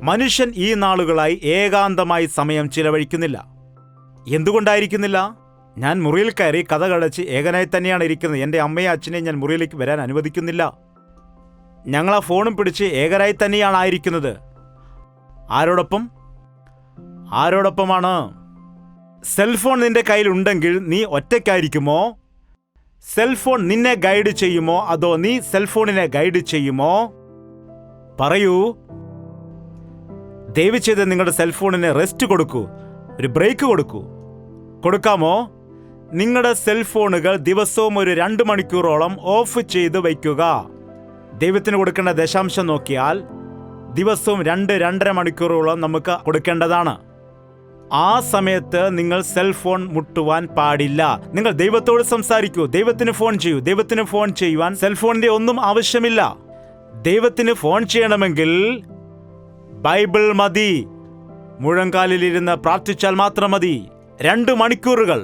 മനുഷ്യൻ ഈ നാളുകളായി ഏകാന്തമായി സമയം ചിലവഴിക്കുന്നില്ല. എന്തുകൊണ്ടായിരിക്കുന്നില്ല? ഞാൻ മുറിയിൽ കയറി കതകടച്ച് ഏകനായി തന്നെയാണ് ഇരിക്കുന്നത്. എൻ്റെ അമ്മയും അച്ഛനെയും ഞാൻ മുറിയിലേക്ക് വരാൻ അനുവദിക്കുന്നില്ല. ഞങ്ങൾ ആ ഫോണും പിടിച്ച് ഏകനായി തന്നെയാണ് ആയിരിക്കുന്നത്. ആരോടൊപ്പം? ആരോടൊപ്പമാണ്? സെൽഫോൺ നിന്റെ കയ്യിലുണ്ടെങ്കിൽ നീ ഒറ്റയ്ക്കായിരിക്കുമോ? സെൽഫോൺ നിന്നെ ഗൈഡ് ചെയ്യുമോ അതോ നീ സെൽഫോണിനെ ഗൈഡ് ചെയ്യുമോ? പറയൂ. ദയവ് ചെയ്ത് നിങ്ങളുടെ സെൽഫോണിന് റെസ്റ്റ് കൊടുക്കൂ, ഒരു ബ്രേക്ക് കൊടുക്കൂ. കൊടുക്കാമോ? നിങ്ങളുടെ സെൽഫോണുകൾ ദിവസവും ഒരു 2 മണിക്കൂറോളം ഓഫ് ചെയ്ത് വയ്ക്കുക. ദൈവത്തിന് കൊടുക്കേണ്ട ദശാംശം നോക്കിയാൽ ദിവസവും 2-2.5 മണിക്കൂറോളം നമുക്ക് കൊടുക്കേണ്ടതാണ്. ആ സമയത്ത് നിങ്ങൾ സെൽഫോൺ മുട്ടുവാൻ പാടില്ല. നിങ്ങൾ ദൈവത്തോട് സംസാരിക്കൂ, ദൈവത്തിന് ഫോൺ ചെയ്യൂ. ദൈവത്തിന് ഫോൺ ചെയ്യുവാൻ സെൽഫോണിന്റെ ഒന്നും ആവശ്യമില്ല. ദൈവത്തിന് ഫോൺ ചെയ്യണമെങ്കിൽ ബൈബിൾ മതി. മുഴങ്കാലിലിരുന്ന് പ്രാർത്ഥിച്ചാൽ മാത്രം മതി. 2 മണിക്കൂറുകൾ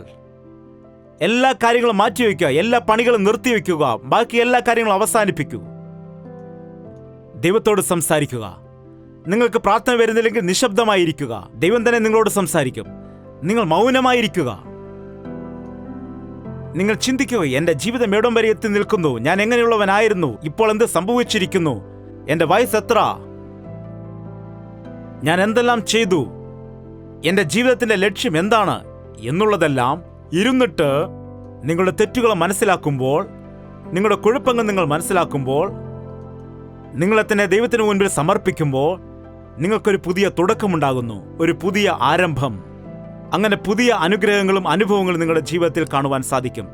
എല്ലാ കാര്യങ്ങളും മാറ്റിവെക്കുക, എല്ലാ പണികളും നിർത്തിവെക്കുക, ബാക്കി എല്ലാ കാര്യങ്ങളും അവസാനിപ്പിക്കൂ. ദൈവത്തോട് സംസാരിക്കുക. നിങ്ങൾക്ക് പ്രാർത്ഥന വരുന്നില്ലെങ്കിൽ നിശബ്ദമായിരിക്കുക. ദൈവം തന്നെ നിങ്ങളോട് സംസാരിക്കും. നിങ്ങൾ മൗനമായിരിക്കുക. നിങ്ങൾ ചിന്തിക്കുക, എൻ്റെ ജീവിതം എവിടം വരെ എത്തി നിൽക്കുന്നു, ഞാൻ എങ്ങനെയുള്ളവനായിരുന്നു, ഇപ്പോൾ എന്ത് സംഭവിച്ചിരിക്കുന്നു, എൻ്റെ വയസ്സ് എത്ര, ഞാൻ എന്തെല്ലാം ചെയ്തു, എൻ്റെ ജീവിതത്തിൻ്റെ ലക്ഷ്യം എന്താണ് എന്നുള്ളതെല്ലാം ഇരുന്നിട്ട് നിങ്ങളുടെ തെറ്റുകൾ മനസ്സിലാക്കുമ്പോൾ, നിങ്ങളുടെ കുഴപ്പങ്ങൾ നിങ്ങൾ മനസ്സിലാക്കുമ്പോൾ, നിങ്ങളെ തന്നെ ദൈവത്തിന് മുൻപിൽ സമർപ്പിക്കുമ്പോൾ നിങ്ങൾക്കൊരു പുതിയ തുടക്കമുണ്ടാകുന്നു, ഒരു പുതിയ ആരംഭം. അങ്ങനെ പുതിയ അനുഗ്രഹങ്ങളും അനുഭവങ്ങളും നിങ്ങളുടെ ജീവിതത്തിൽ കാണുവാൻ സാധിക്കും.